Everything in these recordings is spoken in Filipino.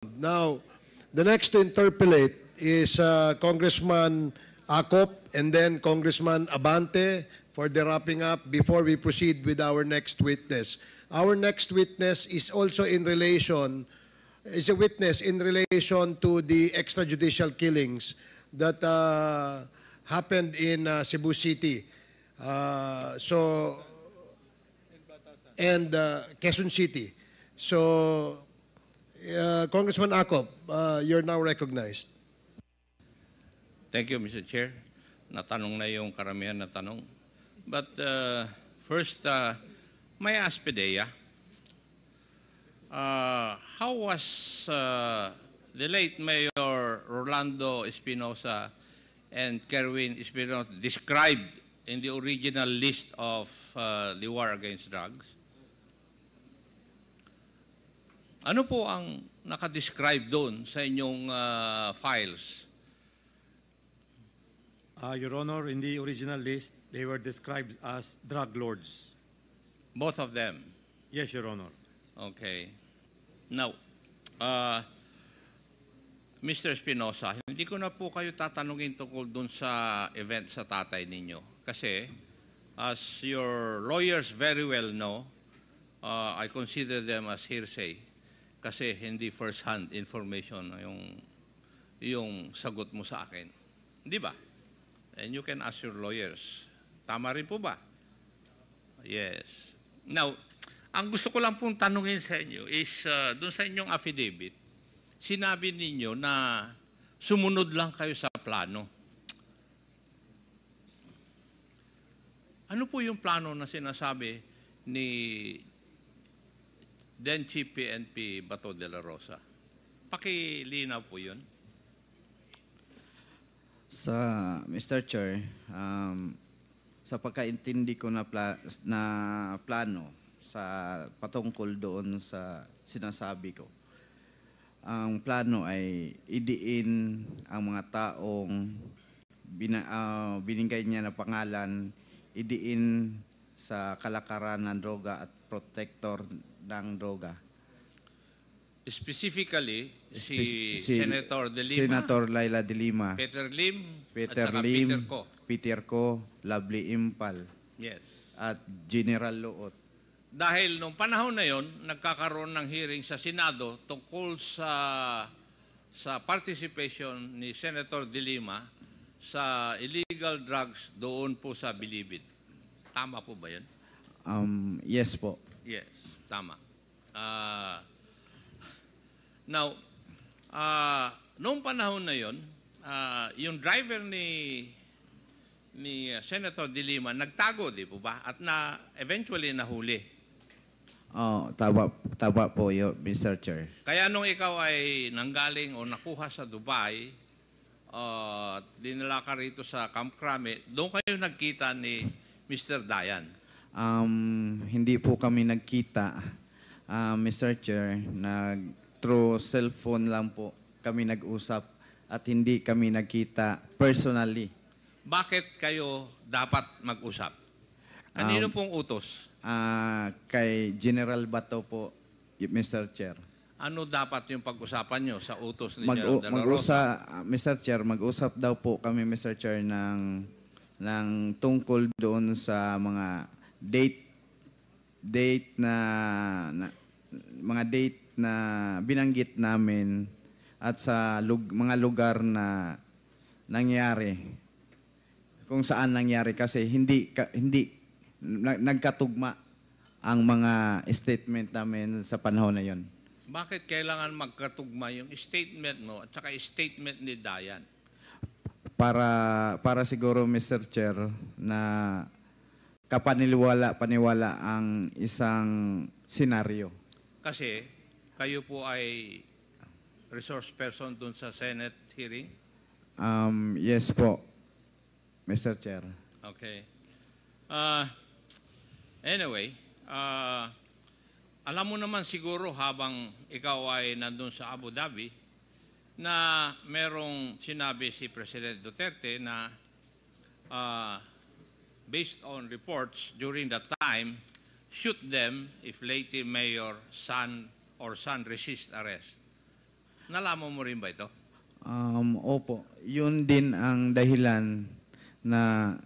Now, the next to interpolate is Congressman Acop and then Congressman Abante for the wrapping up before we proceed with our next witness. Our next witness is also in relation, is a witness in relation to the extrajudicial killings that happened in Cebu City. And Quezon City. So, Congressman Acop, you're now recognized. Thank you, Mr. Chair. Natanong na yung karamihan na tanong. But first, may ask Pedea, how was the late Mayor Rolando Espinosa and Kerwin Espinosa described in the original list of the war against drugs? Ano po ang nakadescribe doon sa inyong files? Your Honor, in the original list, they were described as drug lords. Both of them? Yes, Your Honor. Okay. Now, Mr. Espinosa, hindi ko na po kayo tatanungin tungkol doon sa event sa tatay ninyo. Kasi, as your lawyers very well know, I consider them as hearsay. Kasi hindi first-hand information yung sagot mo sa akin. Di ba? And you can ask your lawyers. Tama rin po ba? Yes. Now, ang gusto ko lang pong tanungin sa inyo is, doon sa inyong affidavit, sinabi ninyo na sumunod lang kayo sa plano. Ano po yung plano na sinasabi ni then Chief PNP Bato de la Rosa? Pakilinaw po yun. Sa Mr. Chair, sa pagkaintindi ko na plano sa patungkol doon sa sinasabi ko, ang plano ay idiin ang mga taong binigay niya na pangalan, idiin sa kalakaran ng droga at protector ng droga. Specifically, si Senator De Lima, Senator Laila De Lima, Peter Lim, Peter at Lim, Peter Ko. Peter Ko, Lovely Impal, Yes. at General Luot. Dahil nung panahon na yon, nagkakaroon ng hearing sa Senado tungkol sa participation ni Senator De Lima sa illegal drugs doon po sa Bilibid. Tama po ba yan? Yes po. Yes, tama. Now, noong panahon na yon, yung driver ni Senator De Lima nagtago, di po ba? At eventually nahuli. Tama po yun, Mr. Chair. Kaya nung ikaw ay nanggaling o nakuha sa Dubai, dinala ka rito sa Camp Crame, doon kayo nagkita ni Mr. Dayan. Hindi po kami nagkita, Mr. Chair. Through cellphone lang po kami nag-usap at hindi kami nagkita personally. Bakit kayo dapat mag-usap? Kanino pong utos? Kay General Bato po, Mr. Chair. Ano dapat yung pag-usapan nyo sa utos ni General De La Rosa? Mr. Chair, mag-usap daw po kami, Mr. Chair, ng tungkol doon sa mga date na binanggit namin at sa mga lugar na nangyari. Kung saan nangyari kasi hindi nagkatugma ang mga statement namin sa panahon na yon. Bakit kailangan magkatugma yung statement mo at saka statement ni Dayan? Para siguro, Mr. Chair, na paniwala ang isang senaryo. Kasi kayo po ay resource person dun sa Senate hearing? Yes po, Mr. Chair. Okay. Anyway, alam mo naman siguro habang ikaw ay nandun sa Abu Dhabi na merong sinabi si President Duterte na based on reports during that time, shoot them if late Mayor son resist arrest. Nalaman mo rin ba ito? Opo, yun din ang dahilan na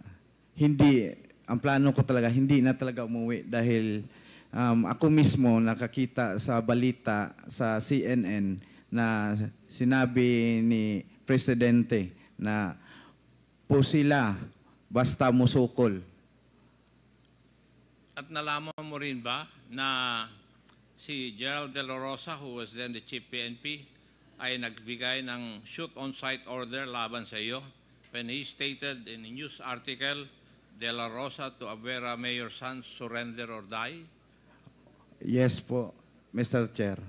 ang plano ko talaga, hindi na talaga umuwi dahil ako mismo nakakita sa balita sa CNN na sinabi ni Presidente na po sila basta musukol. At nalaman mo rin ba na si Gerald De La Rosa, who was then the chief PNP, ay nagbigay ng shoot-on-sight order laban sa iyo when he stated in a news article, De La Rosa to Abuera Mayor Sanz, surrender or die? Yes po, Mr. Chair.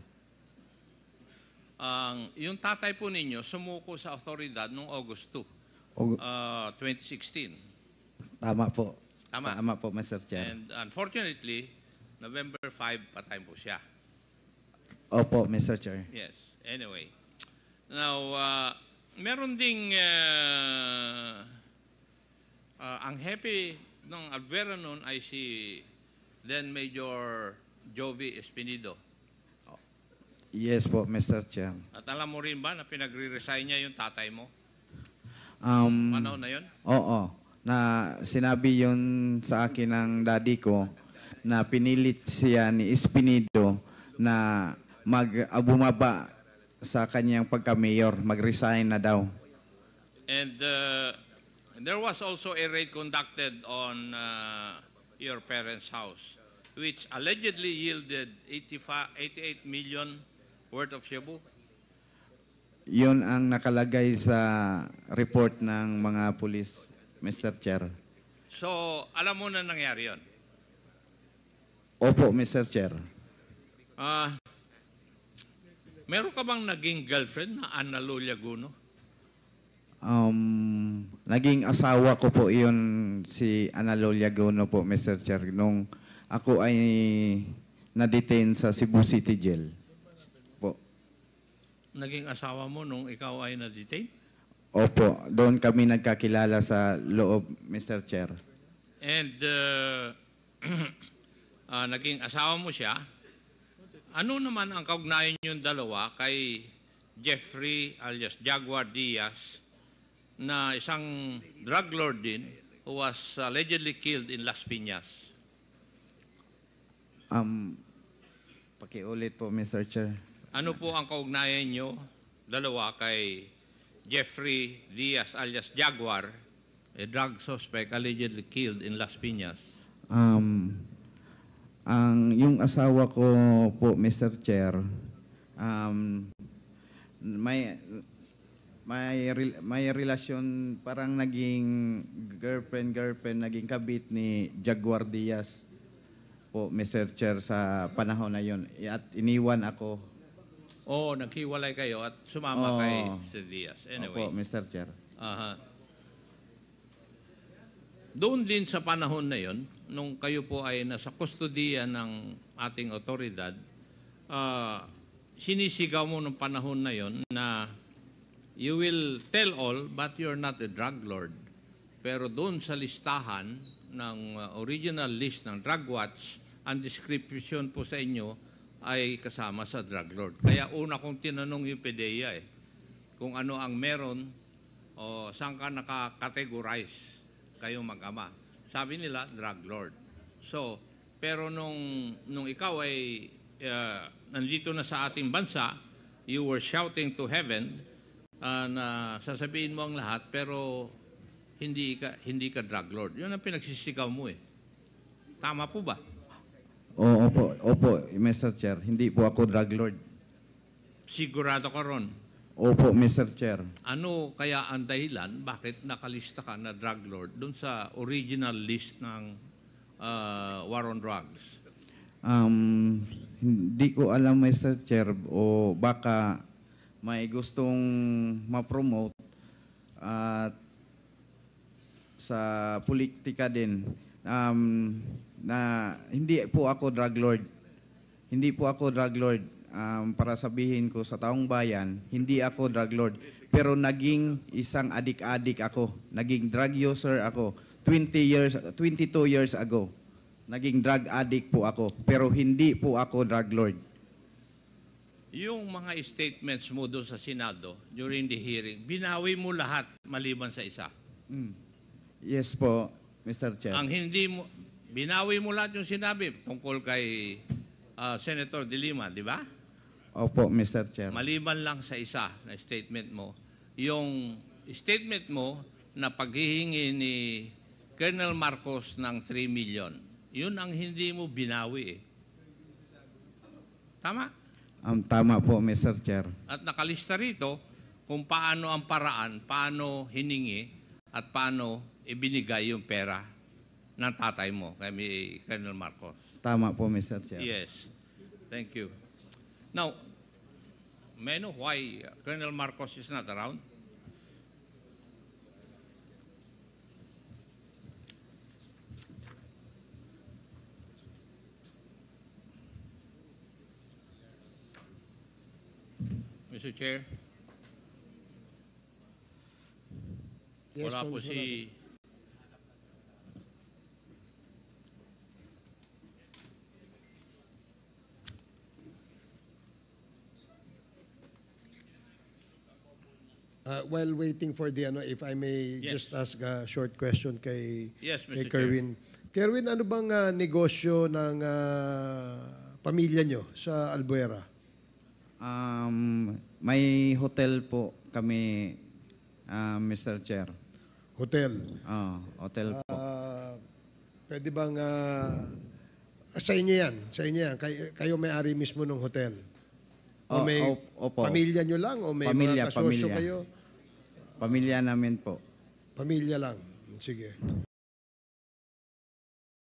Yung tatay po ninyo sumuko sa otoridad noong August 2, 2016. Tama po. Tama. Tama po, Mr. Chair. And unfortunately, November 5, patay po siya. Opo, Mr. Chair. Yes. Anyway. Now, meron ding ang happy ng Albuera noon ay si then Major Jovi Espinido. Yes po, Mr. Chair. At alam mo rin ba na pinagre-resign niya yung tatay mo? Um, Panahon na yun? Oo. Na sinabi yun sa akin ng daddy ko na pinilit siya ni Espinido na bumaba sa kanyang pagka-mayor, mag-resign na daw. And there was also a raid conducted on your parents' house, which allegedly yielded 88 million worth of shabu. Yun ang nakalagay sa report ng mga pulis, Mr. Chair. So, alam mo na nangyari yun? Opo, Mr. Chair. Meron ka bang naging girlfriend na Ana Lolia Guno? Naging asawa ko po yun si Ana Lolia Gono po, Mr. Chair, nung ako ay na-detain sa Cebu City Jail. Po. Naging asawa mo nung ikaw ay na-detain? Opo, doon kami nagkakilala sa loob, Mr. Chair. And naging asawa mo siya. Ano naman ang kaugnayan yung dalawa kay Jeffrey alias Jaguar Diaz na isang drug lord din who was allegedly killed in Las Piñas? Pakiulit po, Mr. Chair. Ano po ang kaugnayan nyo dalawa kay Jeffrey Diaz alias Jaguar, a drug suspect allegedly killed in Las Piñas? Yung asawa ko po, Mr. Chair, may relasyon, parang naging girlfriend, naging kabit ni Jaguar Diaz po, Mr. Chair, sa panahon na yun. At iniwan ako. Oo, naghiwalay kayo at sumama kay Mr. Diaz. Anyway. Opo, Mr. Chair. Doon din sa panahon na yon, nung kayo po ay nasa kustodiya ng ating otoridad, sinisigaw mo nung panahon na yon na you will tell all but you're not a drug lord. Pero doon sa listahan ng original list ng Drug Watch, ang description po sa inyo ay kasama sa drug lord. Kaya una kong tinanong yung PDEA kung ano ang meron o saan ka naka-categorize kayo mag-ama. Sabi nila, drug lord. So, pero nung ikaw ay nandito na sa ating bansa, you were shouting to heaven na sasabihin mo ang lahat, pero hindi ka drug lord. Yun ang pinagsisigaw mo eh. Tama po ba? Opo, Mr. Chair. Hindi po ako drug lord. Sigurado ka ron? Opo, Mr. Chair. Ano kaya ang dahilan bakit nakalista ka na drug lord doon sa original list ng war on drugs? Hindi ko alam, Mr. Chair, o baka may gustong ma-promote at sa politika din na hindi po ako drug lord. Hindi po ako drug lord. Para sabihin ko sa taong bayan, hindi ako drug lord. Pero naging isang adik-adik ako. Naging drug user ako. 22 years ago. Naging drug addict po ako. Pero hindi po ako drug lord. yung mga statements mo doon sa Senado during the hearing, binawi mo lahat maliban sa isa. Yes po, Mr. Chair. Ang hindi mo, binawi mo lahat yung sinabi tungkol kay Senator De Lima, di ba? Opo, Mr. Chair. Maliban lang sa isa na statement mo, yung statement mo na paghihingi ni Colonel Marcos ng 3 million, yun ang hindi mo binawi eh. Tama? Tama po, Mr. Chair. At nakalista rito kung paano ang paraan, paano hiningi at paano ibinigay yung pera ng tatay mo kay Colonel Marcos. Tama po, Mr. Chair. Yes. Thank you. Now, may I know why Colonel Marcos is not around? Mr. Chair, Yes, wala po Congressman si... While waiting for the if I may Yes. just ask a short question kay Yes, kay Mr. Chair. Kerwin. Kerwin, ano bang negosyo ng pamilya nyo sa Albuera? May hotel po kami, Mr. Chair. Hotel. Hotel po. Pwede bang sa inyo yan? Sa inyo yan? Kayo may-ari mismo ng hotel? O may Opo. pamilya nyo lang? O may Pamilya, mga kasosyo pamilya. kayo? Pamilya namin po. Pamilya lang. Sige.